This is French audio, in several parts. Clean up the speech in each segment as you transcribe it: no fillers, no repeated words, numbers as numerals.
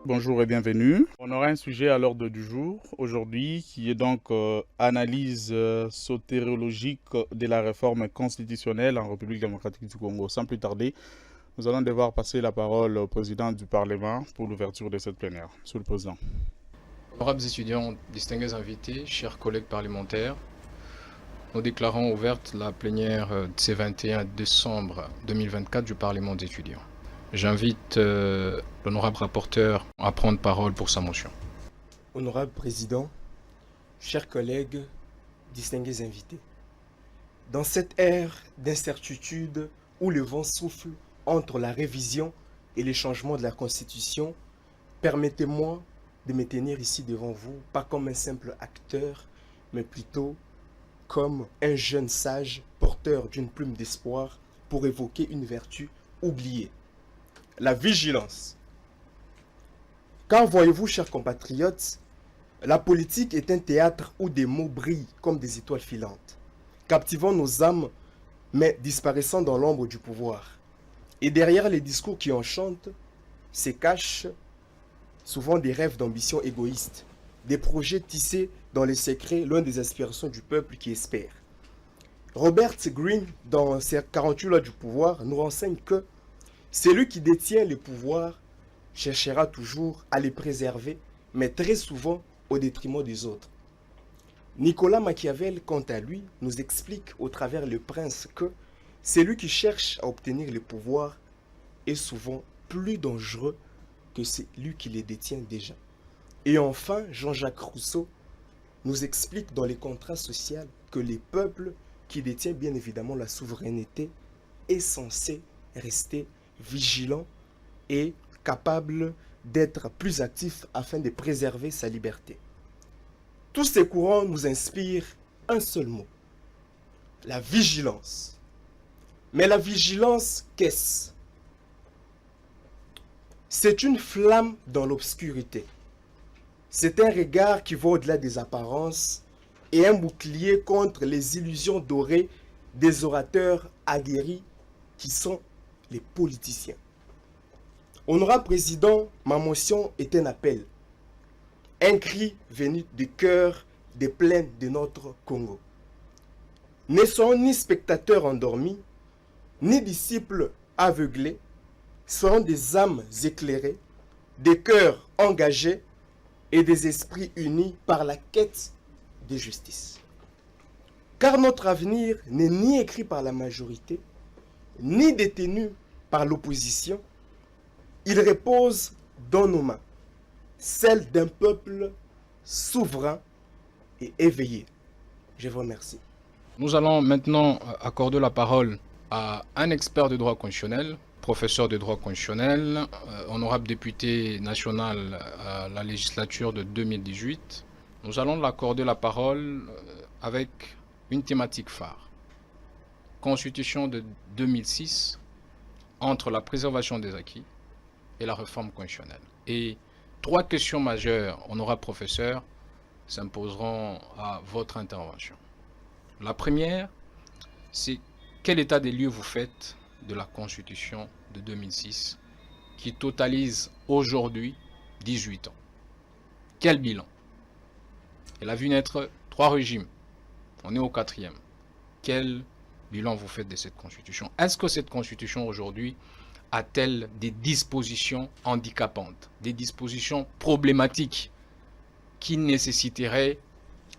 Bonjour et bienvenue. On aura un sujet à l'ordre du jour aujourd'hui qui est donc analyse sotériologique de la réforme constitutionnelle en République démocratique du Congo. Sans plus tarder, nous allons devoir passer la parole au président du Parlement pour l'ouverture de cette plénière. Monsieur le Président. Honorables étudiants, distingués invités, chers collègues parlementaires, nous déclarons ouverte la plénière de ce 21 décembre 2024 du Parlement des étudiants. J'invite l'honorable rapporteur à prendre parole pour sa motion. Honorable Président, chers collègues, distingués invités, dans cette ère d'incertitude où le vent souffle entre la révision et les changements de la Constitution, permettez-moi de me tenir ici devant vous, pas comme un simple acteur, mais plutôt comme un jeune sage porteur d'une plume d'espoir pour évoquer une vertu oubliée, la vigilance. Car voyez-vous, chers compatriotes, la politique est un théâtre où des mots brillent comme des étoiles filantes, captivant nos âmes, mais disparaissant dans l'ombre du pouvoir. Et derrière les discours qui enchantent, se cachent souvent des rêves d'ambition égoïste, des projets tissés dans les secrets loin des aspirations du peuple qui espère. Robert Greene, dans ses 48 lois du pouvoir, nous renseigne que celui qui détient le pouvoir cherchera toujours à les préserver, mais très souvent au détriment des autres. Nicolas Machiavel, quant à lui, nous explique au travers Le Prince que celui qui cherche à obtenir le pouvoir est souvent plus dangereux que celui qui les détient déjà. Et enfin, Jean-Jacques Rousseau nous explique dans les contrats sociaux que les peuples qui détiennent bien évidemment la souveraineté est censé rester vigilant et capable d'être plus actif afin de préserver sa liberté. Tous ces courants nous inspirent un seul mot, la vigilance. Mais la vigilance, qu'est-ce? C'est une flamme dans l'obscurité. C'est un regard qui va au-delà des apparences et un bouclier contre les illusions dorées des orateurs aguerris qui sont les politiciens. Honorable Président, ma motion est un appel, un cri venu du cœur des plaines de notre Congo. Ne soyons ni spectateurs endormis, ni disciples aveuglés, soyons des âmes éclairées, des cœurs engagés et des esprits unis par la quête de justice. Car notre avenir n'est ni écrit par la majorité, ni détenu par l'opposition, il repose dans nos mains, celles d'un peuple souverain et éveillé. Je vous remercie. Nous allons maintenant accorder la parole à un expert de droit constitutionnel, professeur de droit constitutionnel, honorable député national à la législature de 2018. Nous allons l'accorder la parole avec une thématique phare. Constitution de 2006, entre la préservation des acquis et la réforme constitutionnelle. Et 3 questions majeures, honorable professeur, s'imposeront à votre intervention. La première, c'est quel état des lieux vous faites de la Constitution de 2006 qui totalise aujourd'hui 18 ans. Quel bilan? Elle a vu naître 3 régimes. On est au 4e. Quel bilan vous faites de cette Constitution? Est-ce que cette Constitution aujourd'hui a-t-elle des dispositions handicapantes, des dispositions problématiques qui nécessiteraient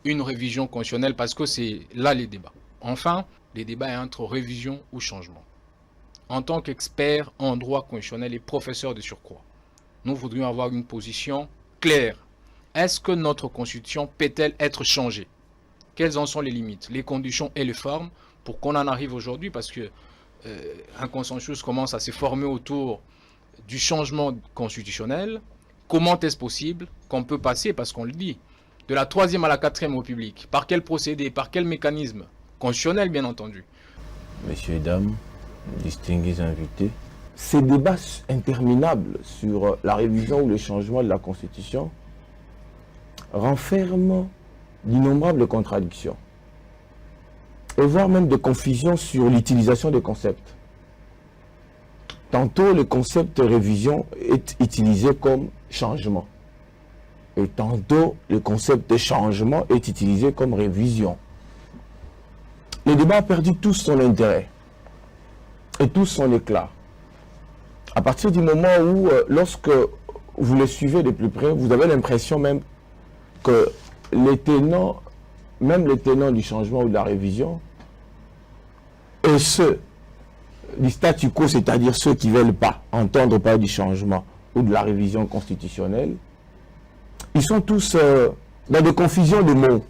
une révision constitutionnelle? Parce que c'est là les débats. Enfin, les débats entre révision ou changement. En tant qu'expert en droit constitutionnel et professeur de surcroît, nous voudrions avoir une position claire. Est-ce que notre Constitution peut-elle être changée? Quelles en sont les limites, les conditions et les formes pour qu'on en arrive aujourd'hui? Parce que un consensus commence à se former autour du changement constitutionnel. Comment est-ce possible qu'on peut passer, parce qu'on le dit, de la 3e à la 4e République? Par quel procédé? Par quel mécanisme? Constitutionnel, bien entendu. Messieurs et dames, distingués invités, ces débats interminables sur la révision ou le changement de la Constitution renferment d'innombrables contradictions, et voire même de confusion sur l'utilisation des concepts. Tantôt, le concept révision est utilisé comme changement. Et tantôt, le concept de changement est utilisé comme révision. Le débat a perdu tout son intérêt et tout son éclat. À partir du moment où, lorsque vous le suivez de plus près, vous avez l'impression même que les tenants, même les tenants du changement ou de la révision, et ceux du statu quo, c'est-à-dire ceux qui ne veulent pas entendre parler du changement ou de la révision constitutionnelle, ils sont tous dans des confusions de mots.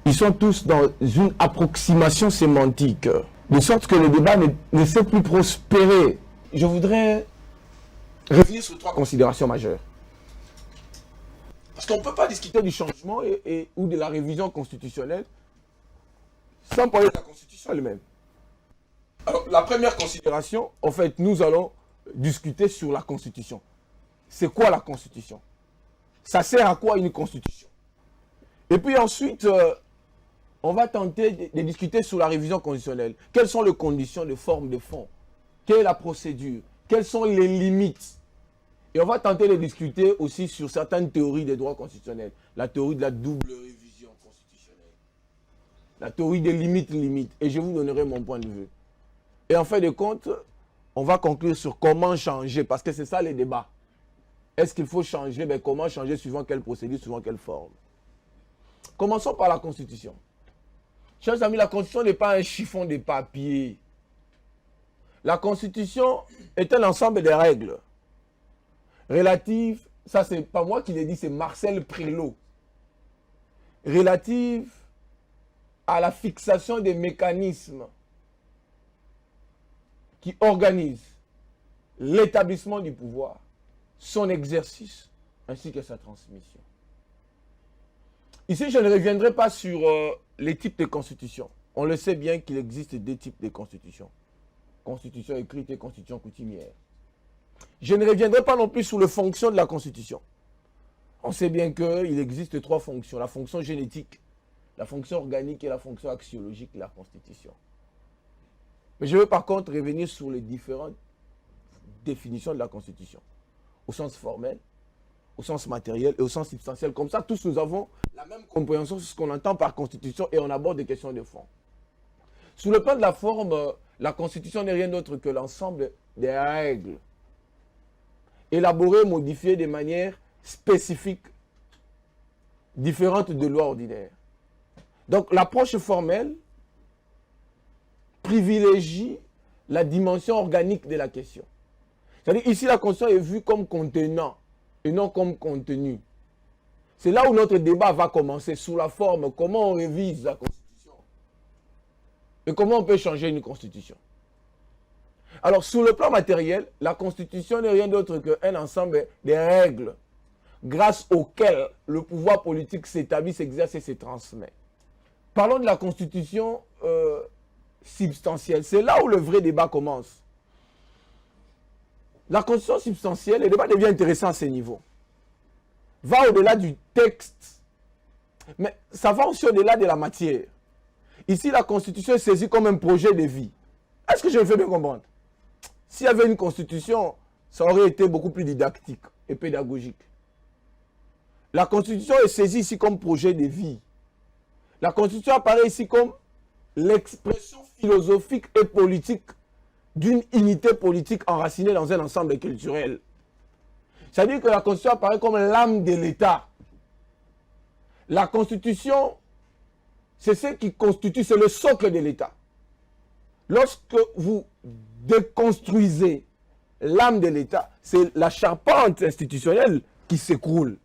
Ils sont tous dans une approximation sémantique, de sorte que le débat ne sait plus prospérer. Je voudrais revenir sur 3 considérations majeures. Parce qu'on ne peut pas discuter du changement ou de la révision constitutionnelle sans parler de la Constitution elle-même. Alors, la première considération, en fait, nous allons discuter sur la Constitution. C'est quoi la Constitution? Ça sert à quoi une Constitution? Et puis ensuite, on va tenter de discuter sur la révision constitutionnelle. Quelles sont les conditions de forme, de fond? Quelle est la procédure? Quelles sont les limites? Et on va tenter de discuter aussi sur certaines théories des droits constitutionnels. La théorie de la double révision constitutionnelle. La théorie des limites. Et je vous donnerai mon point de vue. Et en fin de compte, on va conclure sur comment changer. Parce que c'est ça les débats. Est-ce qu'il faut changer? Mais comment changer suivant quelle procédure, suivant quelle forme? Commençons par la Constitution. Chers amis, la Constitution n'est pas un chiffon de papier. La Constitution est un ensemble de règles relatives, ça c'est pas moi qui l'ai dit, c'est Marcel Prélot, relatives à la fixation des mécanismes qui organisent l'établissement du pouvoir, son exercice, ainsi que sa transmission. Ici, je ne reviendrai pas sur les types de constitutions. On le sait bien qu'il existe 2 types de constitutions. Constitution écrite et constitution coutumière. Je ne reviendrai pas non plus sur les fonctions de la Constitution. On sait bien qu'il existe 3 fonctions. La fonction génétique, la fonction organique et la fonction axiologique de la Constitution. Mais je veux par contre revenir sur les différentes définitions de la Constitution. Au sens formel, au sens matériel et au sens substantiel. Comme ça, tous nous avons la même compréhension sur ce qu'on entend par Constitution et on aborde des questions de fond. Sur le plan de la forme, la Constitution n'est rien d'autre que l'ensemble des règles élaborées, modifiées de manière spécifique, différente de lois ordinaires. Donc l'approche formelle privilégie la dimension organique de la question. C'est-à-dire ici la Constitution est vue comme contenant et non comme contenu. C'est là où notre débat va commencer, sous la forme, comment on révise la Constitution et comment on peut changer une Constitution. Alors, sur le plan matériel, la Constitution n'est rien d'autre qu'un ensemble de règles grâce auxquelles le pouvoir politique s'établit, s'exerce et se transmet. Parlons de la Constitution substantielle. C'est là où le vrai débat commence. La Constitution substantielle, le débat devient intéressant à ce niveau. Va au-delà du texte, mais ça va aussi au-delà de la matière. Ici, la Constitution est saisie comme un projet de vie. Est-ce que je me fais bien comprendre? S'il y avait une Constitution, ça aurait été beaucoup plus didactique et pédagogique. La Constitution est saisie ici comme projet de vie. La Constitution apparaît ici comme l'expression philosophique et politique d'une unité politique enracinée dans un ensemble culturel. C'est-à-dire que la Constitution apparaît comme l'âme de l'État. La Constitution, c'est ce qui constitue, c'est le socle de l'État. Lorsque vous déconstruisez l'âme de l'État, c'est la charpente institutionnelle qui s'écroule.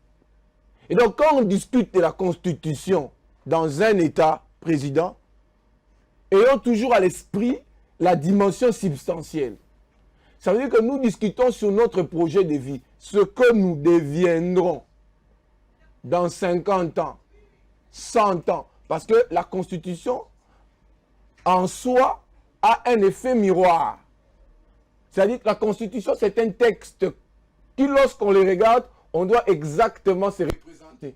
Et donc, quand on discute de la Constitution dans un État président, ayons toujours à l'esprit la dimension substantielle. Ça veut dire que nous discutons sur notre projet de vie, ce que nous deviendrons dans 50 ans, 100 ans. Parce que la Constitution, en soi, a un effet miroir. C'est-à-dire que la Constitution, c'est un texte qui, lorsqu'on le regarde, on doit exactement se représenter.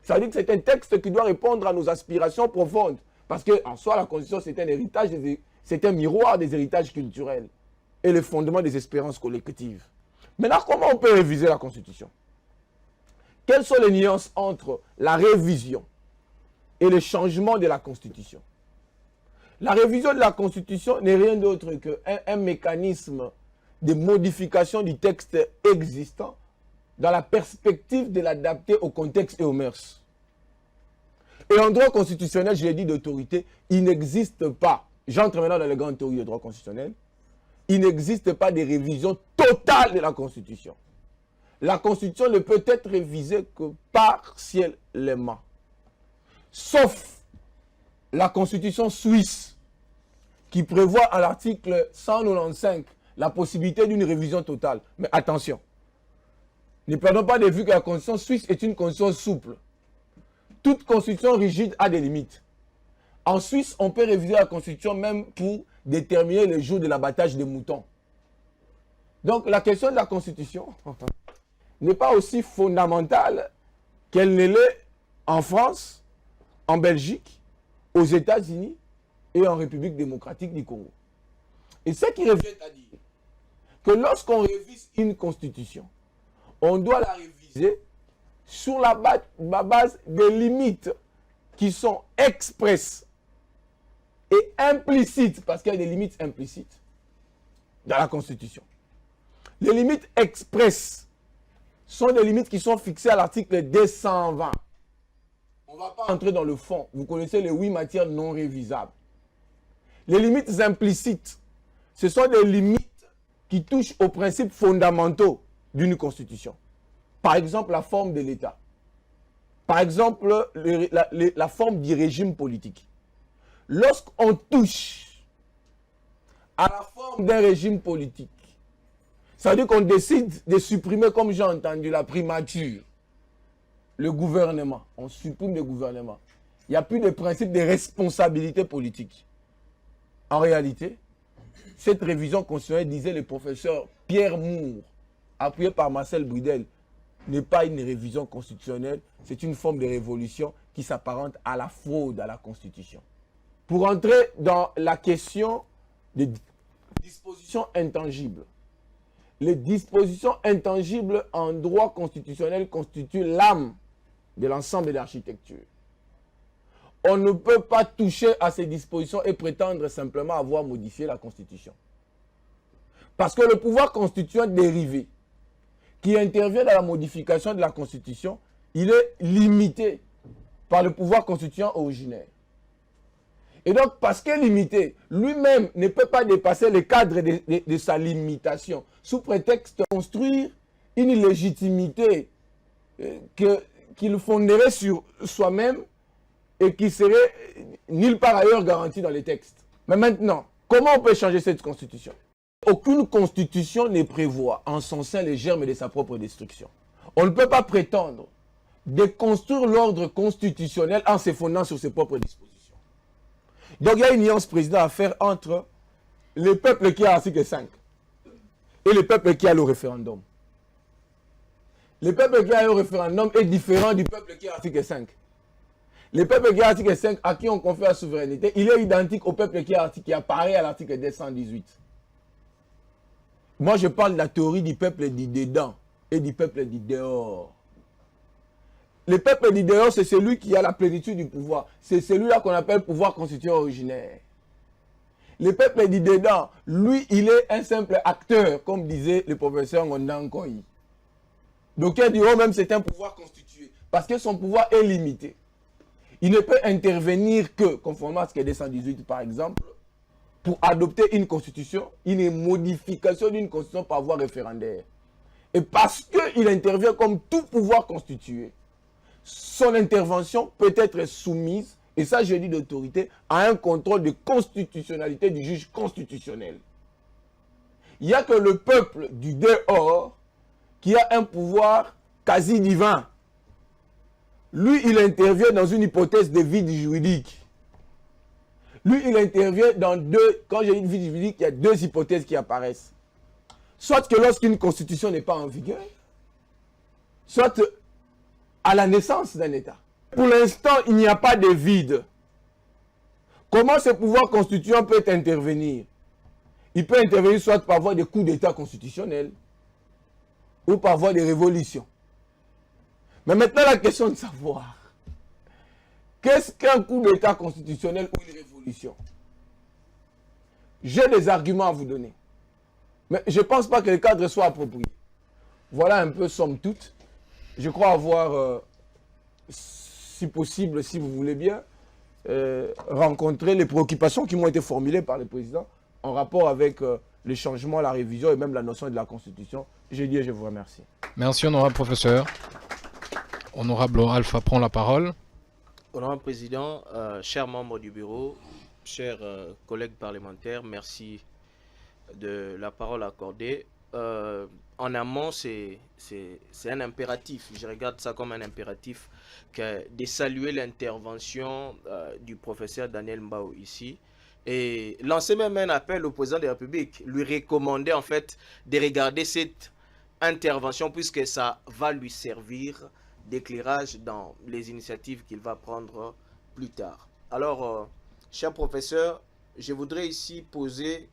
C'est-à-dire que c'est un texte qui doit répondre à nos aspirations profondes. Parce qu'en soi, la Constitution, c'est un héritage, c'est un miroir des héritages culturels et le fondement des espérances collectives. Maintenant, comment on peut réviser la Constitution? Quelles sont les nuances entre la révision et le changement de la Constitution? La révision de la Constitution n'est rien d'autre qu'un mécanisme de modification du texte existant dans la perspective de l'adapter au contexte et aux mœurs. Et en droit constitutionnel, je l'ai dit d'autorité, il n'existe pas, j'entre maintenant dans les grandes théories de droit constitutionnel, il n'existe pas de révision totale de la Constitution. La Constitution ne peut être révisée que partiellement. Sauf la Constitution suisse, qui prévoit à l'article 195 la possibilité d'une révision totale. Mais attention, ne perdons pas de vue que la Constitution suisse est une Constitution souple. Toute Constitution rigide a des limites. En Suisse, on peut réviser la Constitution même pour déterminer le jour de l'abattage des moutons. Donc la question de la Constitution n'est pas aussi fondamentale qu'elle ne l'est en France, en Belgique, aux États-Unis et en République démocratique du Congo. Et ce qui revient à dire que lorsqu'on révise une constitution, on doit la réviser sur la base des limites qui sont expresses et implicites, parce qu'il y a des limites implicites dans la Constitution. Les limites expresses sont des limites qui sont fixées à l'article 220. On ne va pas entrer dans le fond. Vous connaissez les 8 matières non révisables. Les limites implicites, ce sont des limites qui touchent aux principes fondamentaux d'une constitution. Par exemple, la forme de l'État. Par exemple, la forme du régime politique. Lorsqu'on touche à la forme d'un régime politique, ça veut dire qu'on décide de supprimer, comme j'ai entendu, la primature, le gouvernement. On supprime le gouvernement. Il n'y a plus de principe de responsabilité politique. En réalité, cette révision constitutionnelle, disait le professeur Pierre Moore, appuyé par Marcel Brudel, n'est pas une révision constitutionnelle, c'est une forme de révolution qui s'apparente à la fraude à la Constitution. Pour entrer dans la question des dispositions intangibles, les dispositions intangibles en droit constitutionnel constituent l'âme de l'ensemble de l'architecture. On ne peut pas toucher à ces dispositions et prétendre simplement avoir modifié la Constitution. Parce que le pouvoir constituant dérivé qui intervient dans la modification de la Constitution, il est limité par le pouvoir constituant originaire. Et donc, parce qu'il est limité, lui-même ne peut pas dépasser le cadre de sa limitation, sous prétexte de construire une légitimité qu'il fonderait sur soi-même et qui serait nulle part ailleurs garantie dans les textes. Mais maintenant, comment on peut changer cette constitution? Aucune constitution ne prévoit en son sein les germes de sa propre destruction. On ne peut pas prétendre de construire l'ordre constitutionnel en se fondant sur ses propres dispositions. Donc il y a une nuance, président, à faire entre le peuple qui a l'article 5 et le peuple qui a le référendum. Le peuple qui a le référendum est différent du peuple qui a l'article 5. Le peuple qui a l'article 5, à qui on confère la souveraineté, il est identique au peuple qui apparaît à l'article 218. Moi, je parle de la théorie du peuple dit dedans et du peuple dit dehors. Le peuple dit dehors, c'est celui qui a la plénitude du pouvoir. C'est celui-là qu'on appelle pouvoir constituant originaire. Le peuple dit dedans, lui, il est un simple acteur, comme disait le professeur Ngondan Koyi. Donc, il diront même c'est un pouvoir constitué, parce que son pouvoir est limité. Il ne peut intervenir que, conformément à ce qui est 218 par exemple, pour adopter une constitution, une modification d'une constitution par voie référendaire. Et parce qu'il intervient comme tout pouvoir constitué, son intervention peut être soumise, et ça je dis d'autorité, à un contrôle de constitutionnalité du juge constitutionnel. Il n'y a que le peuple du dehors qui a un pouvoir quasi divin. Lui, il intervient dans une hypothèse de vide juridique. Lui, il intervient dans deux, quand j'ai une vide juridique, il y a deux hypothèses qui apparaissent. Soit que lorsqu'une constitution n'est pas en vigueur, soit à la naissance d'un État. Pour l'instant, il n'y a pas de vide. Comment ce pouvoir constituant peut intervenir? Il peut intervenir soit par voie de coups d'État constitutionnels ou par voie de révolution. Mais maintenant, la question de savoir, qu'est-ce qu'un coup d'État constitutionnel ou une révolution? J'ai des arguments à vous donner. Mais je ne pense pas que le cadre soit approprié. Voilà un peu, somme toute. Je crois avoir, si possible, si vous voulez bien, rencontré les préoccupations qui m'ont été formulées par le président en rapport avec le changement, la révision et même la notion de la Constitution. J'ai dit et je vous remercie. Merci, honorable professeur. Honorable Alpha prend la parole. Honorable Président, chers membres du bureau, chers collègues parlementaires, merci de la parole accordée. En amont, c'est un impératif, je regarde ça comme un impératif, de saluer l'intervention du professeur Daniel Mbao ici et lancer même un appel au président de la République, lui recommander en fait de regarder cette intervention puisque ça va lui servir d'éclairage dans les initiatives qu'il va prendre plus tard. Alors, cher professeur, je voudrais ici poser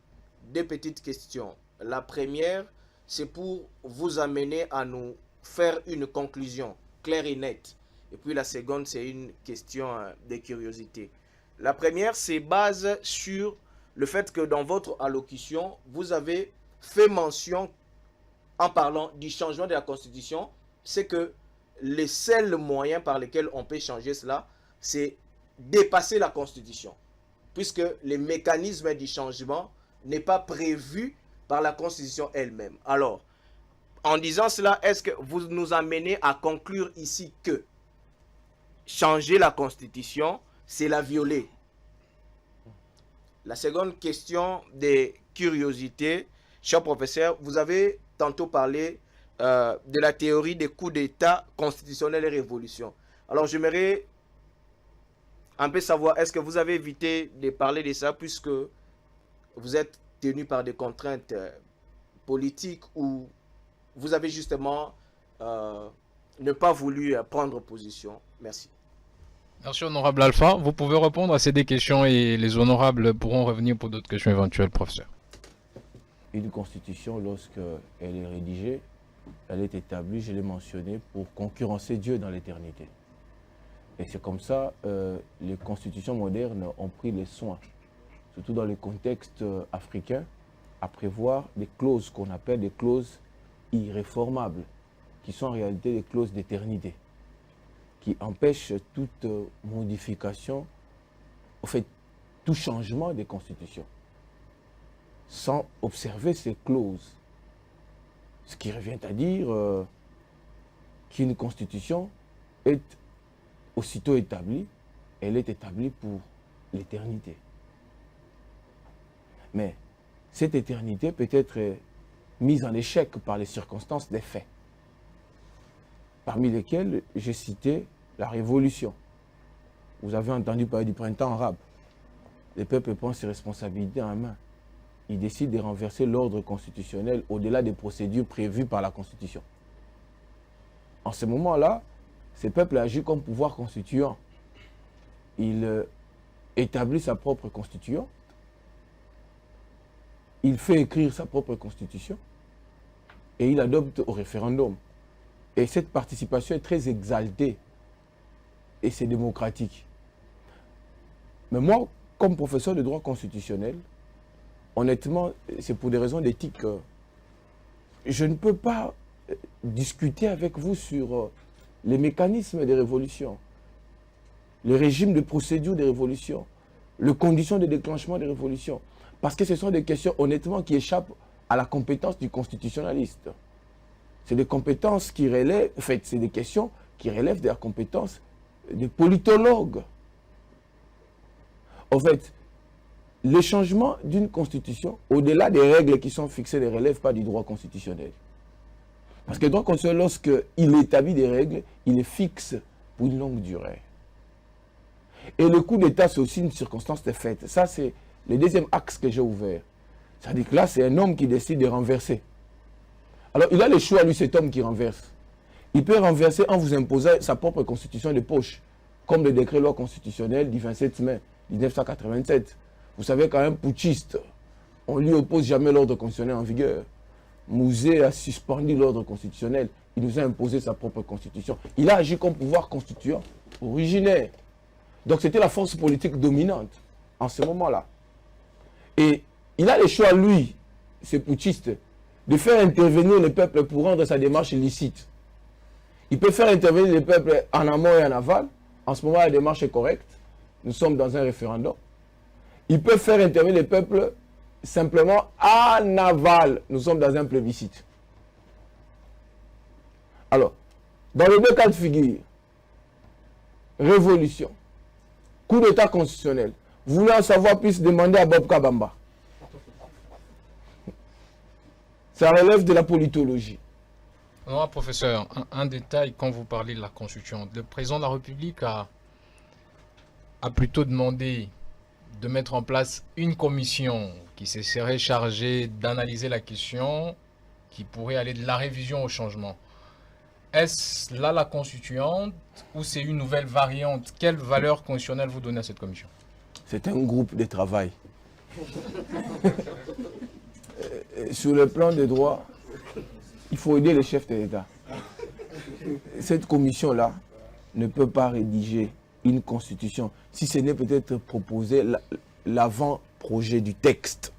deux petites questions. La première, c'est pour vous amener à nous faire une conclusion claire et nette. Et puis la seconde, c'est une question de curiosité. La première, c'est base sur le fait que dans votre allocution, vous avez fait mention, en parlant du changement de la Constitution, c'est que les seuls moyens par lesquels on peut changer cela, c'est dépasser la Constitution. Puisque les mécanismes du changement n'est pas prévu par la Constitution elle-même. Alors, en disant cela, est-ce que vous nous amenez à conclure ici que changer la Constitution, c'est la violer? La seconde question de curiosité, cher professeur, vous avez tantôt parlé de la théorie des coups d'État constitutionnels et révolution. Alors, j'aimerais un peu savoir, est-ce que vous avez évité de parler de ça puisque vous êtes tenu par des contraintes politiques ou vous avez justement ne pas voulu prendre position? Merci. Merci, honorable Alpha. Vous pouvez répondre à ces deux questions et les honorables pourront revenir pour d'autres questions éventuelles, professeur. Une constitution, lorsqu'elle est rédigée, elle est établie, je l'ai mentionné, pour concurrencer Dieu dans l'éternité. Et c'est comme ça, les constitutions modernes ont pris les soins, surtout dans le contexte africain, à prévoir des clauses qu'on appelle des clauses irréformables, qui sont en réalité des clauses d'éternité, qui empêchent toute modification, en fait, tout changement des constitutions, sans observer ces clauses. Ce qui revient à dire qu'une constitution est aussitôt établie, elle est établie pour l'éternité. Mais cette éternité peut être mise en échec par les circonstances des faits, parmi lesquelles j'ai cité la révolution. Vous avez entendu parler du printemps arabe. Les peuples prennent ses responsabilités en main. Ils décident de renverser l'ordre constitutionnel au-delà des procédures prévues par la Constitution. En ce moment-là, ces peuples agissent comme pouvoir constituant. Il établit sa propre constitution. Il fait écrire sa propre constitution. Et il adopte au référendum. Et cette participation est très exaltée. Et c'est démocratique. Mais moi, comme professeur de droit constitutionnel, honnêtement, c'est pour des raisons d'éthique. Je ne peux pas discuter avec vous sur les mécanismes des révolutions, le régime de procédure des révolutions, les conditions de déclenchement des révolutions. Parce que ce sont des questions, honnêtement, qui échappent à la compétence du constitutionnaliste. C'est des compétences qui relèvent, en fait, c'est des questions qui relèvent de la compétence des politologues. En fait, le changement d'une constitution, au-delà des règles qui sont fixées, ne relève pas du droit constitutionnel. Parce que le droit constitutionnel, lorsqu'il établit des règles, il les fixe pour une longue durée. Et le coup d'État, c'est aussi une circonstance de fait. Ça, c'est le deuxième axe que j'ai ouvert. C'est-à-dire que là, c'est un homme qui décide de renverser. Alors, il a le choix, lui, cet homme qui renverse. Il peut renverser en vous imposant sa propre constitution de poche, comme le décret loi constitutionnel du 27 mai 1987. Vous savez, quand même, putschiste, on ne lui oppose jamais l'ordre constitutionnel en vigueur. Mouzé a suspendu l'ordre constitutionnel. Il nous a imposé sa propre constitution. Il a agi comme pouvoir constituant originaire. Donc c'était la force politique dominante en ce moment-là. Et il a le choix, lui, ce putschiste, de faire intervenir le peuple pour rendre sa démarche illicite. Il peut faire intervenir le peuple en amont et en aval. En ce moment, la démarche est correcte. Nous sommes dans un référendum. Il peut faire intervenir le peuple simplement en aval. Nous sommes dans un plébiscite. Alors, dans les deux cas de figure, révolution, coup d'état constitutionnel, vous voulez en savoir plus, demandez à Bob Kabamba. Ça relève de la politologie. Alors, professeur, un détail quand vous parlez de la Constitution. Le président de la République a plutôt demandé de mettre en place une commission qui se serait chargée d'analyser la question, qui pourrait aller de la révision au changement. Est-ce là la constituante ou c'est une nouvelle variante? Quelle valeur constitutionnelle vous donnez à cette commission? C'est un groupe de travail. Sur le plan des droits, il faut aider les chefs de l'État. Cette commission-là ne peut pas rédiger une constitution si ce n'est peut-être proposer l'avant-projet du texte.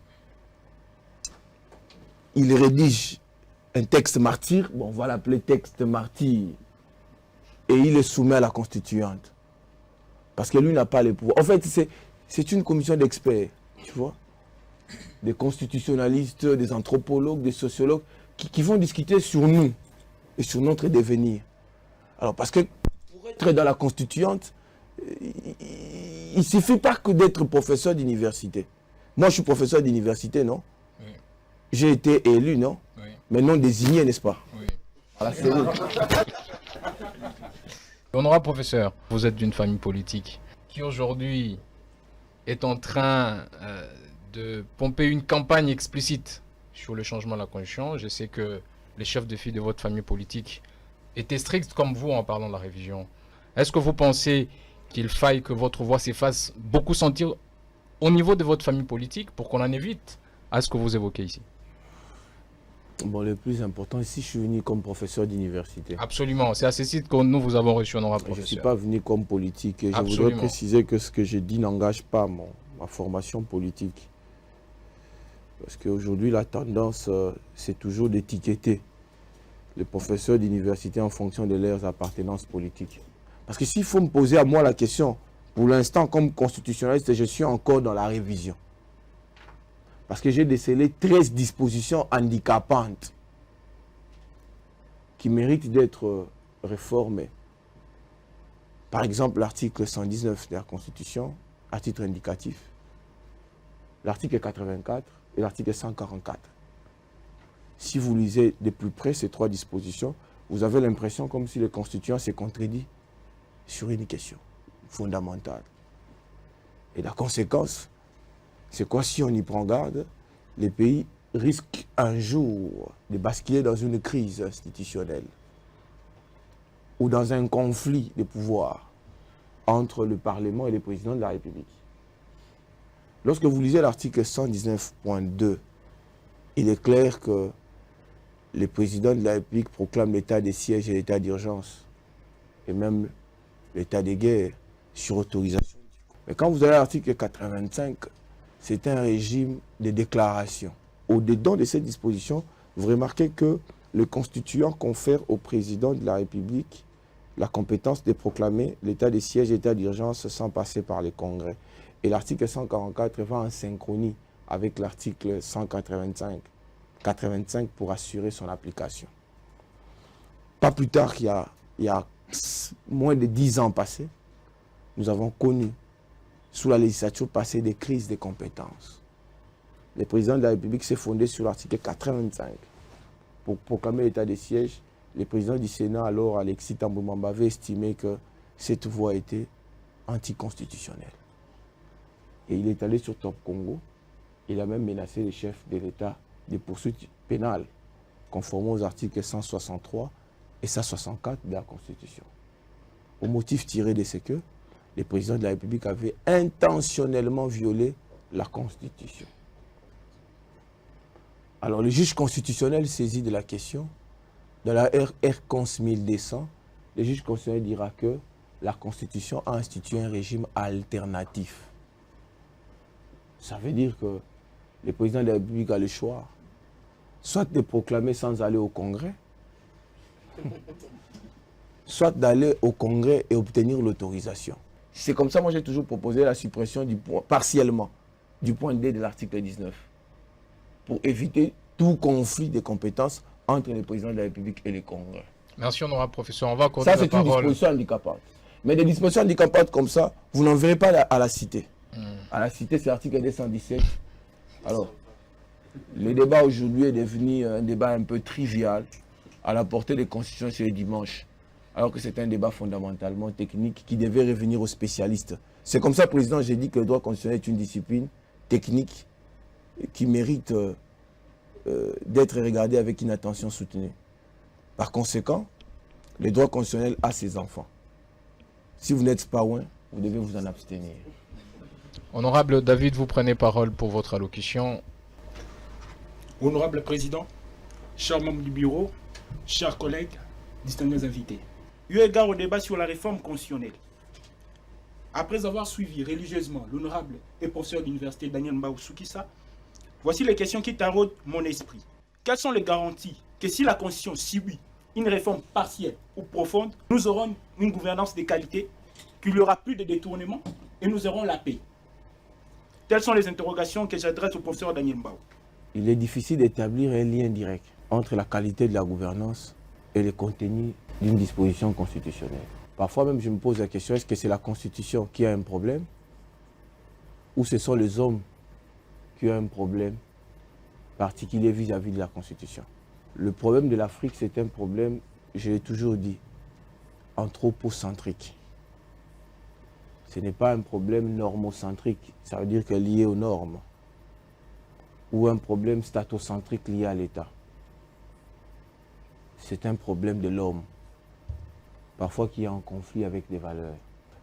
Il rédige un texte martyr, bon, on va l'appeler texte martyr, et il le soumet à la constituante. Parce que lui n'a pas les pouvoirs. En fait, c'est une commission d'experts, tu vois, des constitutionnalistes, des anthropologues, des sociologues, qui vont discuter sur nous et sur notre devenir. Alors, parce que pour être dans la constituante, il ne suffit pas que d'être professeur d'université. Moi, je suis professeur d'université, non? Oui. J'ai été élu, non? Oui. Mais non désigné, n'est-ce pas? Oui. Voilà, c'est vrai. Honorable professeur, vous êtes d'une famille politique qui aujourd'hui est en train de pomper une campagne explicite sur le changement de la Constitution. Je sais que les chefs de file de votre famille politique étaient stricts comme vous en parlant de la révision. Est-ce que vous pensez qu'il faille que votre voix s'efface beaucoup sentir au niveau de votre famille politique pour qu'on en évite à ce que vous évoquez ici? Bon, le plus important, ici, je suis venu comme professeur d'université. Absolument, c'est à ce titre que nous vous avons reçu, honorable professeur. Je ne suis pas venu comme politique et je Absolument. voudrais préciser que ce que je dis n'engage pas ma formation politique. Parce qu'aujourd'hui, la tendance, c'est toujours d'étiqueter les professeurs d'université en fonction de leurs appartenances politiques. Parce que s'il faut me poser à moi la question, pour l'instant, comme constitutionnaliste, je suis encore dans la révision. Parce que j'ai décelé 13 dispositions handicapantes qui méritent d'être réformées. Par exemple, l'article 119 de la Constitution, à titre indicatif, l'article 84 et l'article 144. Si vous lisez de plus près ces trois dispositions, vous avez l'impression comme si le constituant s'est contredit sur une question fondamentale. Et la conséquence, c'est quoi? Si on y prend garde, les pays risquent un jour de basculer dans une crise institutionnelle ou dans un conflit de pouvoir entre le Parlement et le président de la République. Lorsque vous lisez l'article 119.2, il est clair que le président de la République proclame l'état de siège et l'état d'urgence, et même l'état de guerre sur autorisation. Mais quand vous avez l'article 85, c'est un régime de déclaration. Au-dedans de cette disposition, vous remarquez que le constituant confère au président de la République la compétence de proclamer l'état de siège et l'état d'urgence sans passer par le Congrès. Et l'article 144 va en synchronie avec l'article 185 pour assurer son application. Pas plus tard qu'il y a moins de 10 ans passés, nous avons connu sous la législature passée des crises de compétences. Le président de la République s'est fondé sur l'article 85 pour proclamer l'état de siège. Le président du Sénat, alors Alexis Thambwe Mwamba, avait estimé que cette voie était anticonstitutionnelle. Et il est allé sur Top Congo. Il a même menacé les chefs de l'État de poursuites pénales, conformément aux articles 163 et 164 de la Constitution. Au motif tiré de ce que le président de la République avait intentionnellement violé la Constitution. Alors, le juge constitutionnel saisit de la question. Dans la RCons 1200, le juge constitutionnel dira que la Constitution a institué un régime alternatif. Ça veut dire que le président de la République a le choix, soit de proclamer sans aller au Congrès, soit d'aller au Congrès et obtenir l'autorisation. C'est comme ça, moi j'ai toujours proposé la suppression du point, partiellement, du point D de l'article 19, pour éviter tout conflit de compétences entre le président de la République et le Congrès. Merci, honorable professeur. On va accorder Ça, la c'est une parole. disposition handicapante. Mais des dispositions handicapantes comme ça, vous n'en verrez pas à la cité. À la cité, c'est l'article 217. Alors, le débat aujourd'hui est devenu un débat un peu trivial, à la portée des constitutions sur les dimanches, alors que c'est un débat fondamentalement technique qui devait revenir aux spécialistes. C'est comme ça, Président, j'ai dit que le droit constitutionnel est une discipline technique qui mérite d'être regardée avec une attention soutenue. Par conséquent, le droit constitutionnel a ses enfants. Si vous n'êtes pas loin, vous devez vous en abstenir. Honorable David, vous prenez parole pour votre allocution. Honorable Président, chers membres du bureau, chers collègues, distingués invités. Eu égard au débat sur la réforme constitutionnelle, après avoir suivi religieusement l'honorable et professeur de l'université Daniel Mbao Soukissa, voici les questions qui taraudent mon esprit. Quelles sont les garanties que si la Constitution subit une réforme partielle ou profonde, nous aurons une gouvernance de qualité, qu'il n'y aura plus de détournement et nous aurons la paix? Telles sont les interrogations que j'adresse au professeur Daniel Mbao. Il est difficile d'établir un lien direct entre la qualité de la gouvernance et le contenu d'une disposition constitutionnelle. Parfois même, je me pose la question, est-ce que c'est la Constitution qui a un problème ou ce sont les hommes qui ont un problème particulier vis-à-vis de la Constitution? Le problème de l'Afrique, c'est un problème, je l'ai toujours dit, anthropocentrique. Ce n'est pas un problème normocentrique, ça veut dire que lié aux normes, ou un problème statocentrique lié à l'État. C'est un problème de l'homme, parfois qui est en conflit avec des valeurs.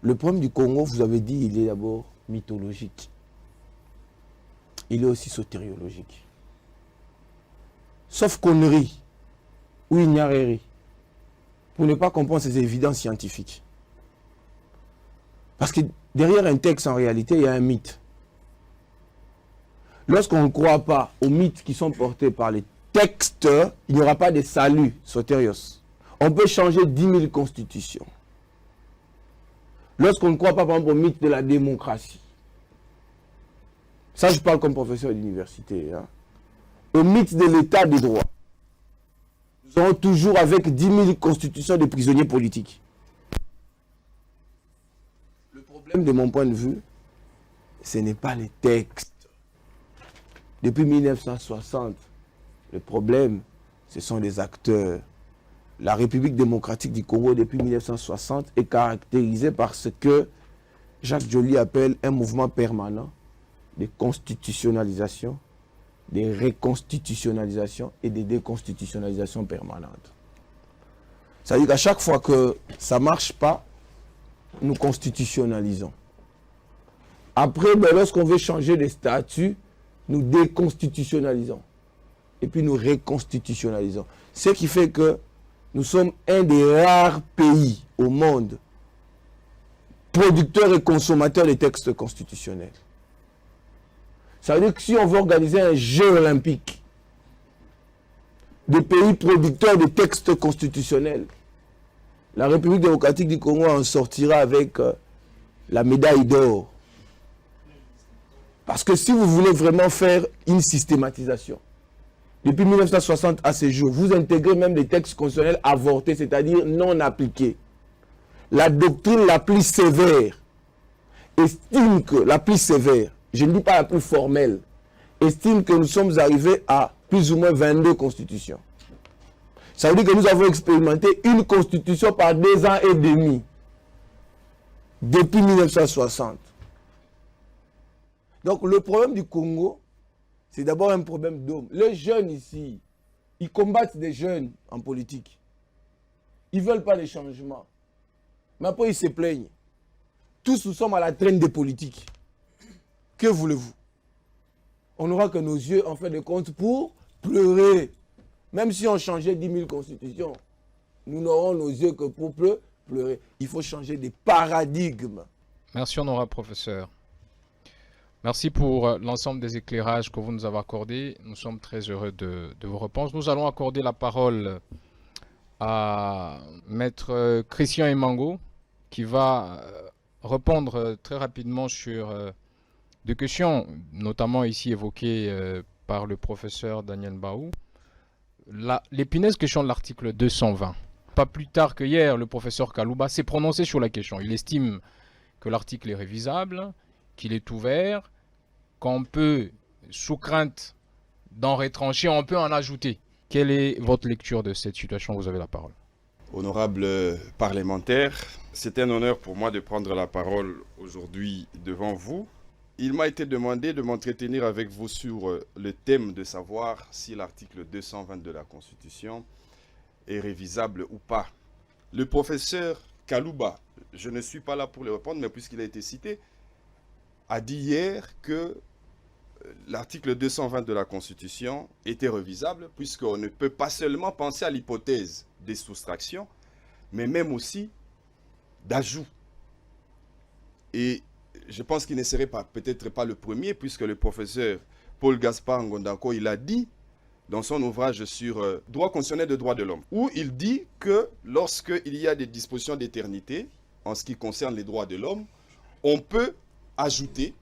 Le problème du Congo, vous avez dit, il est d'abord mythologique. Il est aussi sotériologique. Sauf connerie ou ignorerie, pour ne pas comprendre ces évidences scientifiques. Parce que derrière un texte, en réalité, il y a un mythe. Lorsqu'on ne croit pas aux mythes qui sont portés par les textes, il n'y aura pas de salut, sotérios. On peut changer 10 000 constitutions. Lorsqu'on ne croit pas, par exemple, au mythe de la démocratie. Ça, je parle comme professeur d'université. Au mythe de l'état de droit. Nous aurons toujours avec 10 000 constitutions de prisonniers politiques. Le problème, de mon point de vue, ce n'est pas les textes. Depuis 1960, le problème, ce sont les acteurs. La République démocratique du Congo, depuis 1960, est caractérisée par ce que Jacques Joly appelle un mouvement permanent de constitutionnalisation, de reconstitutionnalisation et de déconstitutionnalisation permanente. Ça veut dire qu'à chaque fois que ça ne marche pas, nous constitutionnalisons. Après, lorsqu'on veut changer les statuts, nous déconstitutionnalisons. Et puis nous reconstitutionnalisons. Ce qui fait que nous sommes un des rares pays au monde producteurs et consommateurs des textes constitutionnels. Ça veut dire que si on veut organiser un jeu olympique des pays producteurs de textes constitutionnels, la République démocratique du Congo en sortira avec la médaille d'or. Parce que si vous voulez vraiment faire une systématisation, depuis 1960 à ce jour, vous intégrez même des textes constitutionnels avortés, c'est-à-dire non appliqués. La doctrine la plus sévère estime que, la plus sévère, je ne dis pas la plus formelle, estime que nous sommes arrivés à plus ou moins 22 constitutions. Ça veut dire que nous avons expérimenté une constitution par 2 ans et demi, depuis 1960. Donc le problème du Congo, c'est d'abord un problème d'hommes. Les jeunes ici, ils combattent des jeunes en politique. Ils ne veulent pas les changements. Mais après, ils se plaignent. Tous nous sommes à la traîne des politiques. Que voulez-vous? On n'aura que nos yeux, en fin de compte, pour pleurer. Même si on changeait 10 000 constitutions, nous n'aurons nos yeux que pour pleurer. Il faut changer des paradigmes. Merci, honorable professeur. Merci pour l'ensemble des éclairages que vous nous avez accordés. Nous sommes très heureux de vos réponses. Nous allons accorder la parole à Maître Christian Emango, qui va répondre très rapidement sur deux questions, notamment ici évoquées par le professeur Daniel Mbaou. L'épineuse question de l'article 220. Pas plus tard que hier, le professeur Kalouba s'est prononcé sur la question. Il estime que l'article est révisable, qu'il est ouvert, qu'on peut, sous crainte d'en retrancher, on peut en ajouter. Quelle est votre lecture de cette situation? Vous avez la parole. Honorable parlementaire, c'est un honneur pour moi de prendre la parole aujourd'hui devant vous. Il m'a été demandé de m'entretenir avec vous sur le thème de savoir si l'article 220 de la Constitution est révisable ou pas. Le professeur Kalouba, je ne suis pas là pour le répondre, mais puisqu'il a été cité, a dit hier que l'article 220 de la Constitution était révisable, puisqu'on ne peut pas seulement penser à l'hypothèse des soustractions, mais même aussi d'ajout. Et je pense qu'il ne serait peut-être pas le premier, puisque le professeur Paul Gaspard Ngondako, il a dit dans son ouvrage sur droit constitutionnel de droits de l'homme, où il dit que lorsqu'il y a des dispositions d'éternité, en ce qui concerne les droits de l'homme, on peut ajouter,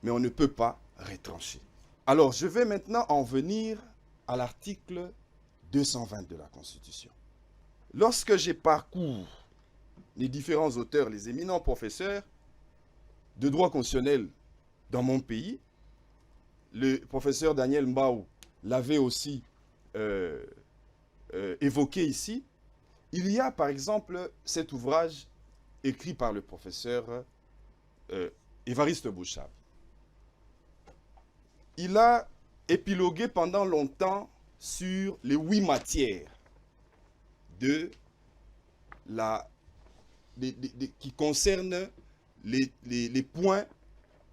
mais on ne peut pas retrancher. Alors, je vais maintenant en venir à l'article 220 de la Constitution. Lorsque j'ai parcouru les différents auteurs, les éminents professeurs de droit constitutionnel dans mon pays, le professeur Daniel Mbaou l'avait aussi évoqué ici, il y a par exemple cet ouvrage écrit par le professeur Évariste Bouchab. Il a épilogué pendant longtemps sur les 8 matières qui concernent les points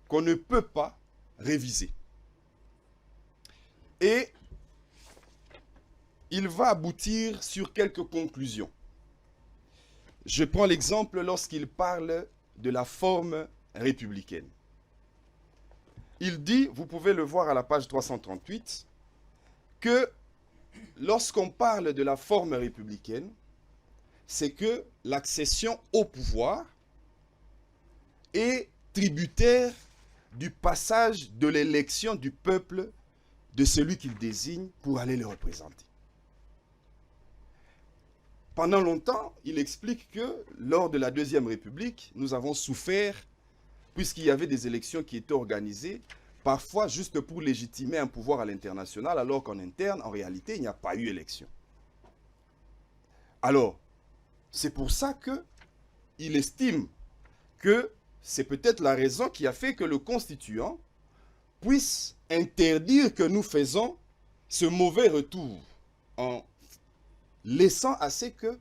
qu'on ne peut pas réviser. Et il va aboutir sur quelques conclusions. Je prends l'exemple lorsqu'il parle de la forme républicaine. Il dit, vous pouvez le voir à la page 338, que lorsqu'on parle de la forme républicaine, c'est que l'accession au pouvoir est tributaire du passage de l'élection du peuple de celui qu'il désigne pour aller le représenter. Pendant longtemps, il explique que lors de la Deuxième République, nous avons souffert puisqu'il y avait des élections qui étaient organisées, parfois juste pour légitimer un pouvoir à l'international, alors qu'en interne, en réalité, il n'y a pas eu élection. Alors, c'est pour ça qu'il estime que c'est peut-être la raison qui a fait que le constituant puisse interdire que nous faisons ce mauvais retour en laissant assez que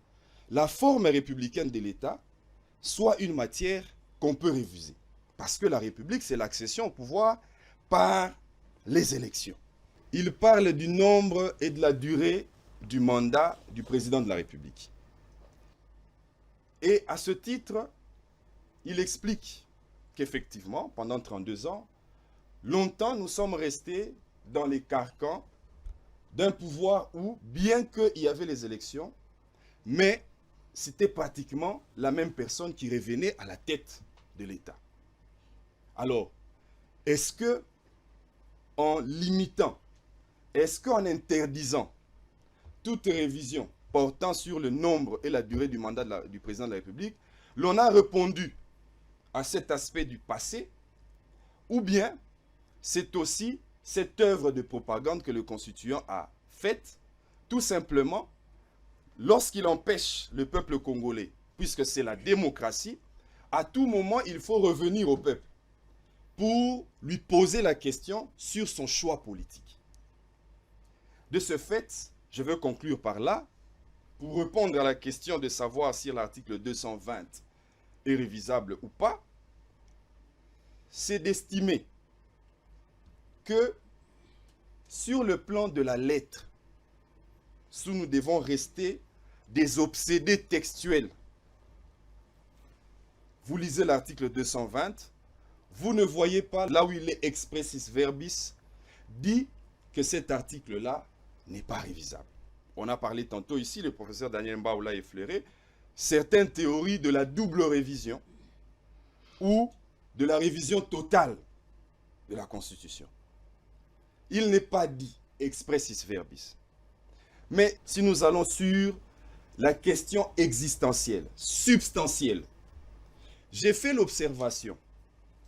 la forme républicaine de l'État soit une matière qu'on peut réviser. Parce que la République, c'est l'accession au pouvoir par les élections. Il parle du nombre et de la durée du mandat du président de la République. Et à ce titre, il explique qu'effectivement, pendant 32 ans, longtemps nous sommes restés dans les carcans d'un pouvoir où, bien qu'il y avait les élections, mais c'était pratiquement la même personne qui revenait à la tête de l'État. Alors, est-ce que, en limitant, est-ce qu'en interdisant toute révision portant sur le nombre et la durée du mandat du président de la République, l'on a répondu à cet aspect du passé, ou bien c'est aussi cette œuvre de propagande que le constituant a faite, tout simplement, lorsqu'il empêche le peuple congolais, puisque c'est la démocratie, à tout moment, il faut revenir au peuple pour lui poser la question sur son choix politique. De ce fait, je veux conclure par là, pour répondre à la question de savoir si l'article 220 est révisable ou pas, c'est d'estimer que sur le plan de la lettre, nous devons rester des obsédés textuels. Vous lisez l'article 220, vous ne voyez pas là où il est expressis verbis, dit que cet article-là n'est pas révisable. On a parlé tantôt ici, le professeur Daniel Mbao l'a effleuré, certaines théories de la double révision ou de la révision totale de la Constitution. Il n'est pas dit expressis verbis. Mais si nous allons sur la question existentielle, substantielle, j'ai fait l'observation,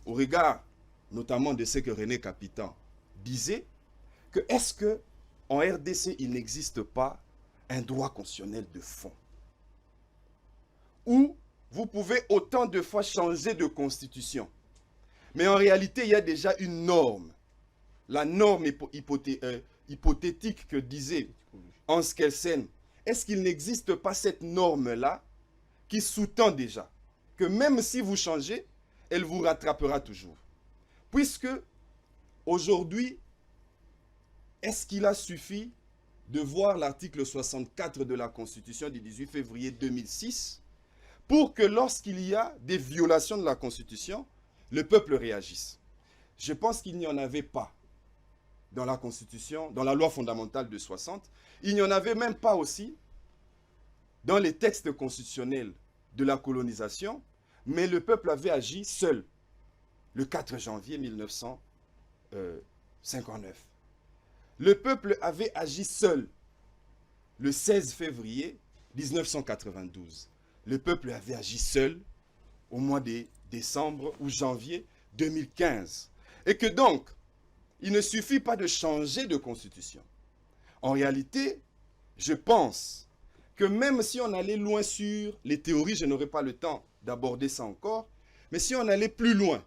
au regard notamment de ce que René Capitan disait, que est-ce qu'en RDC, il n'existe pas un droit constitutionnel de fond où vous pouvez autant de fois changer de constitution. Mais en réalité, il y a déjà une norme. La norme hypothétique que disait Hans Kelsen. Est-ce qu'il n'existe pas cette norme-là qui sous-tend déjà que même si vous changez, elle vous rattrapera toujours? Puisque aujourd'hui, est-ce qu'il a suffi de voir l'article 64 de la Constitution du 18 février 2006 pour que lorsqu'il y a des violations de la Constitution, le peuple réagisse? Je pense qu'il n'y en avait pas dans la Constitution, dans la loi fondamentale de 60. Il n'y en avait même pas aussi dans les textes constitutionnels de la colonisation, mais le peuple avait agi seul le 4 janvier 1959. Le peuple avait agi seul le 16 février 1992. Le peuple avait agi seul au mois de décembre ou janvier 2015. Et que donc, il ne suffit pas de changer de constitution. En réalité, je pense que même si on allait loin sur les théories, je n'aurai pas le temps d'aborder ça encore, mais si on allait plus loin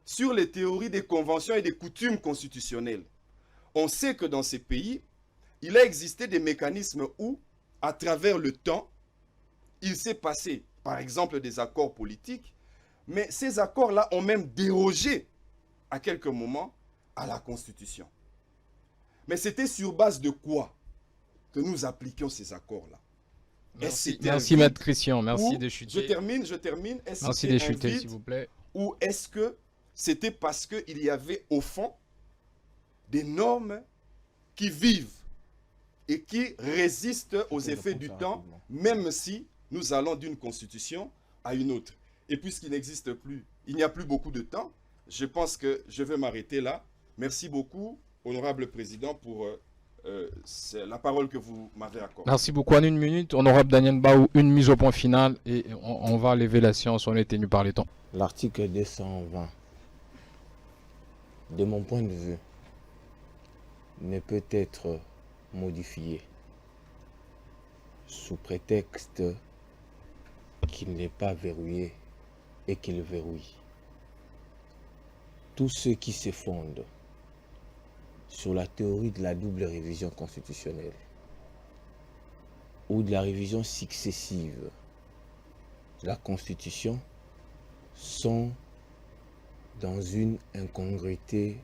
sur les théories des conventions et des coutumes constitutionnelles, on sait que dans ces pays, il a existé des mécanismes où, à travers le temps, il s'est passé, par exemple, des accords politiques, mais ces accords-là ont même dérogé, à quelques moments, à la Constitution. Mais c'était sur base de quoi que nous appliquions ces accords-là? Merci Maître Christian, merci de chuter. Je termine. Merci de chuter, s'il vous plaît. Ou est-ce que c'était parce qu'il y avait au fond des normes qui vivent et qui résistent aux effets du temps, même si nous allons d'une constitution à une autre? Et puisqu'il n'existe plus, il n'y a plus beaucoup de temps, je pense que je vais m'arrêter là. Merci beaucoup, honorable président, pour la parole que vous m'avez accordée. Merci beaucoup. En une minute, honorable Daniel Mbao, une mise au point final et on va lever la séance. On est tenu par les temps. L'article 220, de mon point de vue, ne peut être modifié sous prétexte qu'il n'est pas verrouillé et qu'il verrouille. Tous ceux qui se fondent sur la théorie de la double révision constitutionnelle ou de la révision successive de la Constitution sont dans une incongruité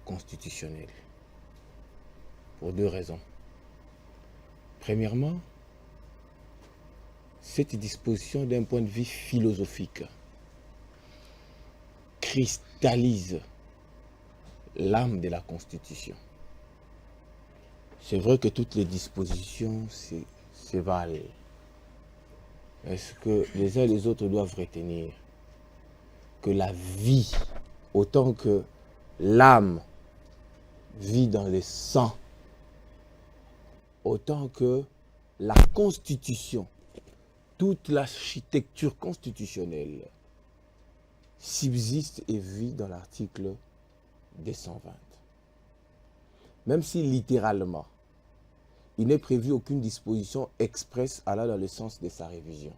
constitutionnelle. Pour deux raisons. Premièrement, cette disposition d'un point de vue philosophique cristallise l'âme de la Constitution. C'est vrai que toutes les dispositions se valent. Est-ce que les uns et les autres doivent retenir que la vie, autant que l'âme vit dans le sang, autant que la Constitution, toute l'architecture constitutionnelle subsiste et vit dans l'article 220. Même si littéralement, il n'est prévu aucune disposition expresse allant dans le sens de sa révision.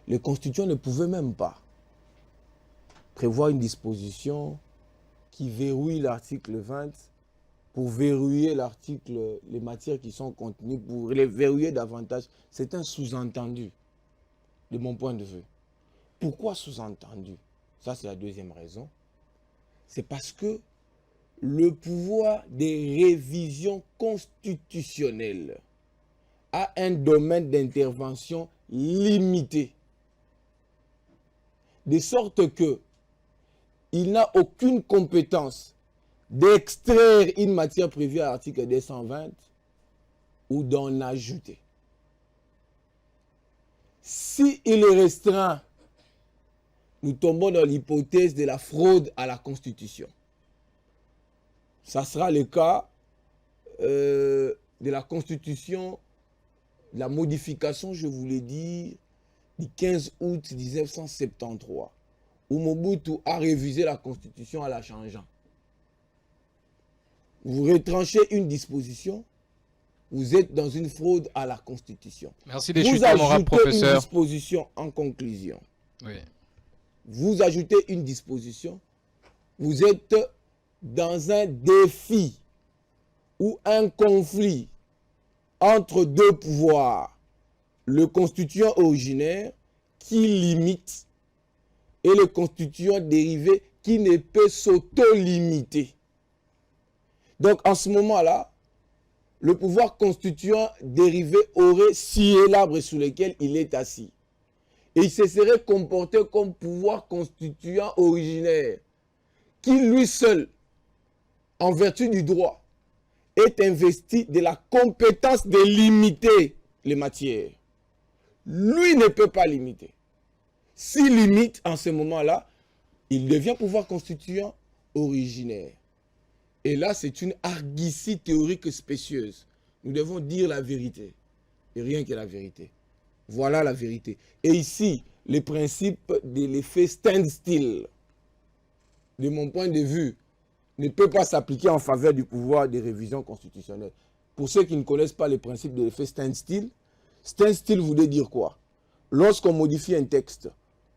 Le Constituant ne pouvait même pas prévoir une disposition qui verrouille l'article 20 pour verrouiller les matières qui sont contenues, pour les verrouiller davantage. C'est un sous-entendu, de mon point de vue. Pourquoi sous-entendu? Ça, c'est la deuxième raison. C'est parce que le pouvoir des révisions constitutionnelles a un domaine d'intervention limité. De sorte que il n'a aucune compétence d'extraire une matière prévue à l'article 220 ou d'en ajouter. Si il est restreint, nous tombons dans l'hypothèse de la fraude à la Constitution. Ça sera le cas de la Constitution, la modification, je vous l'ai dit, du 15 août 1973, où Mobutu a révisé la Constitution en la changeant. Vous retranchez une disposition, vous êtes dans une fraude à la Constitution. Merci des Vous chutes, honorable ajoutez une professeur. disposition en conclusion. Oui. Vous ajoutez une disposition, vous êtes dans un défi ou un conflit entre deux pouvoirs, le constituant originaire qui limite et le constituant dérivé qui ne peut s'auto-limiter. Donc en ce moment-là, le pouvoir constituant dérivé aurait scié l'arbre sur lequel il est assis. Et il se serait comporté comme pouvoir constituant originaire, qui lui seul, en vertu du droit, est investi de la compétence de limiter les matières. Lui ne peut pas limiter. S'il limite en ce moment-là, il devient pouvoir constituant originaire. Et là, c'est une argutie théorique spécieuse. Nous devons dire la vérité, et rien que la vérité. Voilà la vérité. Et ici, le principe de l'effet standstill, de mon point de vue, ne peut pas s'appliquer en faveur du pouvoir des révisions constitutionnelles. Pour ceux qui ne connaissent pas le principe de l'effet standstill, standstill voulait dire quoi? Lorsqu'on modifie un texte,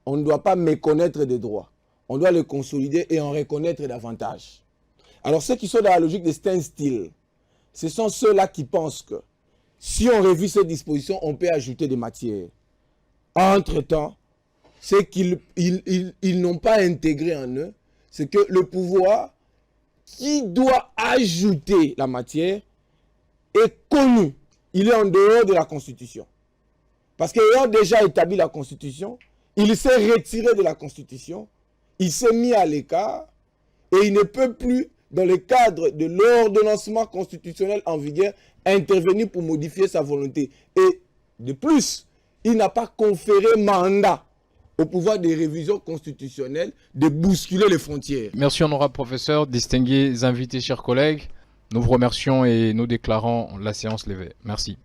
on ne doit pas méconnaître des droits. On doit le consolider et en reconnaître davantage. Alors ceux qui sont dans la logique de standstill, ce sont ceux-là qui pensent que si on révise cette disposition, on peut ajouter des matières. Entre-temps, ce qu'ils n'ont pas intégré en eux, c'est que le pouvoir qui doit ajouter la matière est connu. Il est en dehors de la Constitution. Parce qu'ayant déjà établi la Constitution, il s'est retiré de la Constitution, il s'est mis à l'écart et il ne peut plus, dans le cadre de l'ordonnancement constitutionnel en vigueur, intervenir pour modifier sa volonté. Et de plus, il n'a pas conféré mandat au pouvoir des révisions constitutionnelles de bousculer les frontières. Merci honorable professeur, distingués invités, chers collègues. Nous vous remercions et nous déclarons la séance levée. Merci.